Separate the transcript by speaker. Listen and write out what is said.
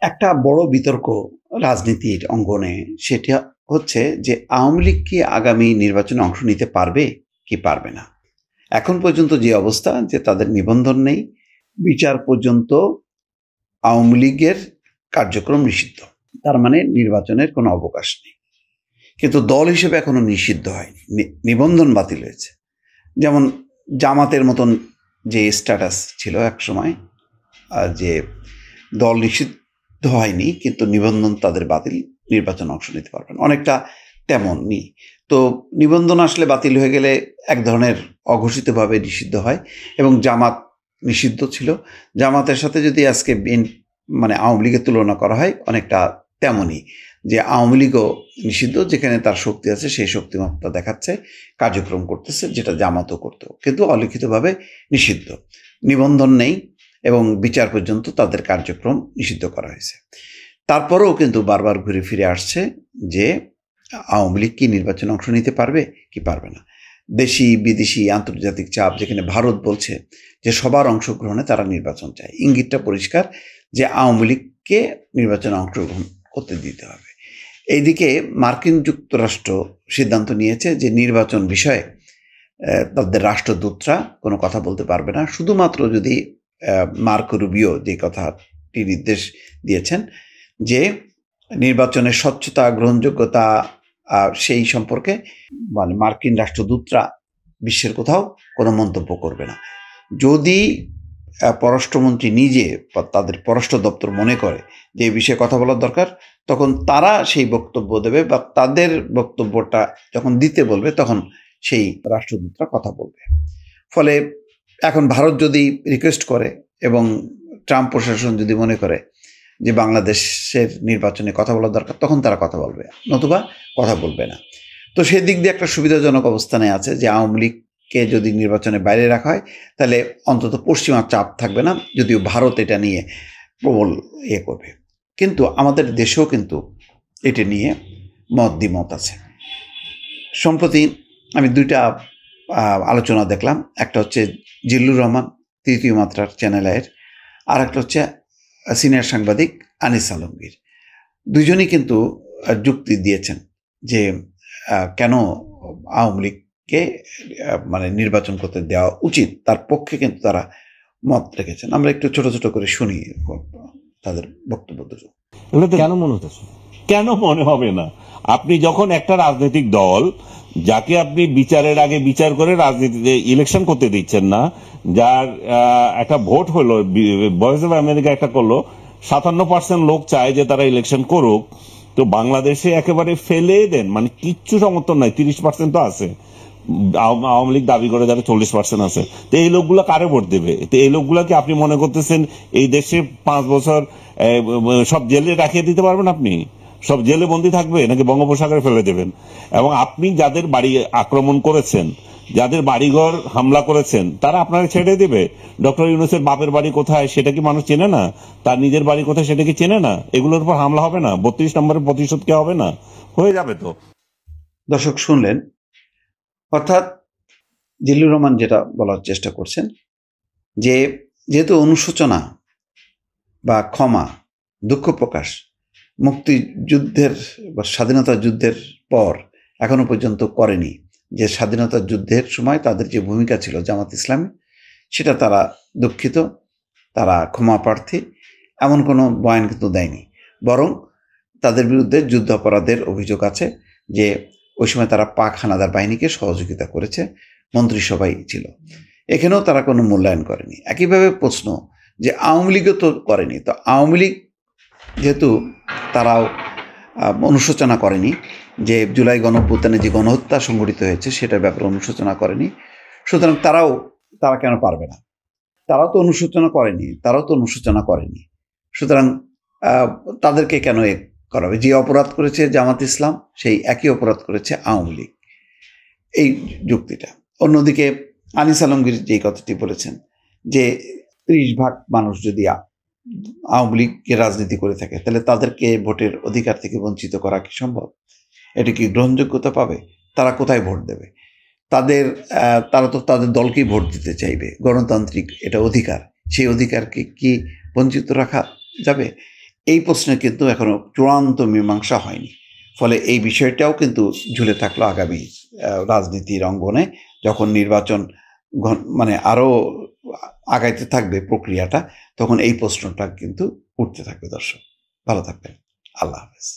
Speaker 1: একটা বড় বিতর্ক রাজনীতির অঙ্গনে সেটা হচ্ছে যে আওয়ামী লীগ কি আগামী নির্বাচনে অংশ নিতে পারবে কি পারবে না। এখন পর্যন্ত যে অবস্থা যে তাদের নিবন্ধন নেই, বিচার পর্যন্ত আওয়ামী লীগের কার্যক্রম নিষিদ্ধ, তার মানে নির্বাচনের কোনো অবকাশ নেই। কিন্তু দল হিসেবে এখনো নিষিদ্ধ হয়নি, নিবন্ধন বাতিল হয়েছে। যেমন জামাতের মতন যে স্ট্যাটাস ছিল এক সময়, যে দল নিষিদ্ধ হয়নি কিন্তু নিবন্ধন তাদের বাতিল, নির্বাচনে অংশ নিতে পারবেন, অনেকটা তেমনই। তো নিবন্ধন আসলে বাতিল হয়ে গেলে এক ধরনের অঘোষিতভাবে নিষিদ্ধ হয়, এবং জামাত নিষিদ্ধ ছিল। জামাতের সাথে যদি আজকে মানে আওয়ামী লীগের তুলনা করা হয়, অনেকটা তেমনই, যে আওয়ামী লীগও নিষিদ্ধ, যেখানে তার শক্তি আছে সেই শক্তিমত্তা দেখাচ্ছে, কার্যক্রম করতেছে, যেটা জামাতও করতো, কিন্তু অলিখিতভাবে নিষিদ্ধ, নিবন্ধন নেই এবং বিচার পর্যন্ত তাদের কার্যক্রম নিষিদ্ধ করা হয়েছে। তারপরেও কিন্তু বারবার ঘুরে ফিরে আসছে যে আওয়ামী লীগ কি নির্বাচনে অংশ নিতে পারবে কি পারবে না। দেশি বিদেশি আন্তর্জাতিক চাপ, যেখানে ভারত বলছে যে সবার অংশগ্রহণে তারা নির্বাচন চায়, ইঙ্গিতটা পরিষ্কার যে আওয়ামী লীগকে নির্বাচনে অংশগ্রহণ করতে দিতে হবে। এইদিকে মার্কিন যুক্তরাষ্ট্র সিদ্ধান্ত নিয়েছে যে নির্বাচন বিষয়ে তাদের রাষ্ট্রদূতরা কোনো কথা বলতে পারবে না, শুধুমাত্র যদি মার্কো রুবিও যে কথাটি নির্দেশ দিয়েছেন যে নির্বাচনের স্বচ্ছতা গ্রহণযোগ্যতা সেই সম্পর্কে মানে মার্কিন রাষ্ট্রদূতরা বিশ্বের কোথাও কোনো মন্তব্য করবে না। যদি পররাষ্ট্রমন্ত্রী নিজে বা তাদের পররাষ্ট্র দপ্তর মনে করে যে এই বিষয়ে কথা বলার দরকার, তখন তারা সেই বক্তব্য দেবে, বা তাদের বক্তব্যটা যখন দিতে বলবে তখন সেই রাষ্ট্রদূতরা কথা বলবে। ফলে এখন ভারত যদি রিকোয়েস্ট করে এবং ট্রাম্প প্রশাসন যদি মনে করে যে বাংলাদেশের নির্বাচনে কথা বলার দরকার, তখন তারা কথা বলবে, নতুবা কথা বলবে না। তো সেই দিক দিয়ে একটা সুবিধাজনক অবস্থানে আছে যে আওয়ামী লীগকে যদি নির্বাচনে বাইরে রাখা হয় তাহলে অন্তত পশ্চিমা চাপ থাকবে না, যদিও ভারত এটা নিয়ে প্রবল করবে। কিন্তু আমাদের দেশেও কিন্তু এটা নিয়ে দ্বিমত আছে। সম্প্রতি আমি দুইটা আলোচনা দেখলাম, একটা হচ্ছে জিল্লুর রহমান তৃতীয় মাত্রার চ্যানেল এর, আর একটা হচ্ছে সিনিয়র সাংবাদিক আনিস আলমগীর। দুজনই কিন্তু যুক্তি দিয়েছেন যে কেন আওয়ামী লীগকে মানে নির্বাচন করতে দেওয়া উচিত, তার পক্ষে কিন্তু তারা মত রেখেছেন। আমরা একটু ছোট ছোট করে শুনি তাদের বক্তব্য।
Speaker 2: কেন মনে হচ্ছে, কেন মনে হবে না? আপনি যখন একটা রাজনৈতিক দল যাকে আপনি বিচারের আগে বিচার করে রাজনীতিতে ইলেকশন করতে দিচ্ছেন না, যার একটা ভোট হলো, ভয়েস অফ আমেরিকা একটা করলো, 57% লোক চায় যে তারা ইলেকশন করুক, তো বাংলাদেশে একেবারে ফেলে দেন, মানে কিচ্ছু সমর্থন নাই, 30% তো আছে, আওয়ামী লীগ দাবি করে যারা 40% আছে, তো এই লোকগুলো কারে ভোট দেবে? তো এই লোকগুলা কি আপনি মনে করতেছেন এই দেশে 5 বছর সব জেলে রাখিয়ে দিতে পারবেন? আপনি সব জেলে বন্দি থাকবে নাকি বঙ্গোপসাগরে ফেলে দেবেন? এবং আপনি যাদের বাড়ি আক্রমণ করেছেন, যাদের বাড়িঘর হামলা করেছেন, তারা আপনারা ছেড়ে দেবে? ডক্টর ইউনূসের বাপের বাড়ি কোথায় সেটা কি মানুষ চেনে না? তার নিজের বাড়ি কোথায় সেটা কি চেনে না? এগুলোর উপর হামলা হবে না? 32 নম্বরের প্রতিশোধ কি হবে না? হয়ে যাবে তো।
Speaker 1: দর্শক শুনলেন, অর্থাৎ জিল্লুর রহমান যেটা বলার চেষ্টা করছেন যে যেহেতু অনুশোচনা বা ক্ষমা, দুঃখ প্রকাশ মুক্তিযুদ্ধের বা স্বাধীনতা যুদ্ধের পর এখনো পর্যন্ত করেনি, যে স্বাধীনতা যুদ্ধের সময় তাদের যে ভূমিকা ছিল জামাত ইসলামী, সেটা তারা দুঃখিত, তারা ক্ষমা প্রার্থী, এমন কোনো বয়ান কিন্তু দেয়নি। বরং তাদের বিরুদ্ধে যুদ্ধ অপরাধের অভিযোগ আছে, যে ওই সময় তারা পাক হানাদার বাহিনীকে সহযোগিতা করেছে, মন্ত্রিসভায় ছিল, এখানেও তারা কোনো মূল্যায়ন করেনি। একইভাবে প্রশ্ন যে আওয়ামী লীগও তো করেনি, তো আওয়ামী লীগ যেহেতু তারাও অনুশোচনা করেনি, যে জুলাই গণঅভ্যুত্থানে যে গণহত্যা সংঘটিত হয়েছে সেটার ব্যাপারে অনুশোচনা করেনি, সুতরাং তারা কেন পারবে না? তারাও তো অনুশোচনা করেনি, সুতরাং তাদেরকে কেন করা হবে? যে অপরাধ করেছে জামাত ইসলাম, সেই একই অপরাধ করেছে আওয়ামী লীগ, এই যুক্তিটা। অন্যদিকে আনিস আলমগীর যে কথাটি বলেছেন যে 30% মানুষ যদি আওয়ামী লীগের রাজনীতি করে থাকে, তাহলে তাদেরকে ভোটের অধিকার থেকে বঞ্চিত করা কি সম্ভব? এটা কি গ্রহণযোগ্যতা পাবে? তারা কোথায় ভোট দেবে? তারা তো তাদের দলকেই ভোট দিতে চাইবে, গণতান্ত্রিক এটা অধিকার, সেই অধিকারকে কি বঞ্চিত রাখা যাবে? এই প্রশ্নে কিন্তু এখনো চূড়ান্ত মীমাংসা হয়নি। ফলে এই বিষয়টাও কিন্তু ঝুলে থাকলো আগামী রাজনীতির অঙ্গনে, যখন নির্বাচন মানে আরো আগাইতে থাকবে প্রক্রিয়াটা, তখন এই প্রশ্নটা কিন্তু উঠতে থাকবে। দর্শক ভালো থাকবেন, আল্লাহ হাফেজ।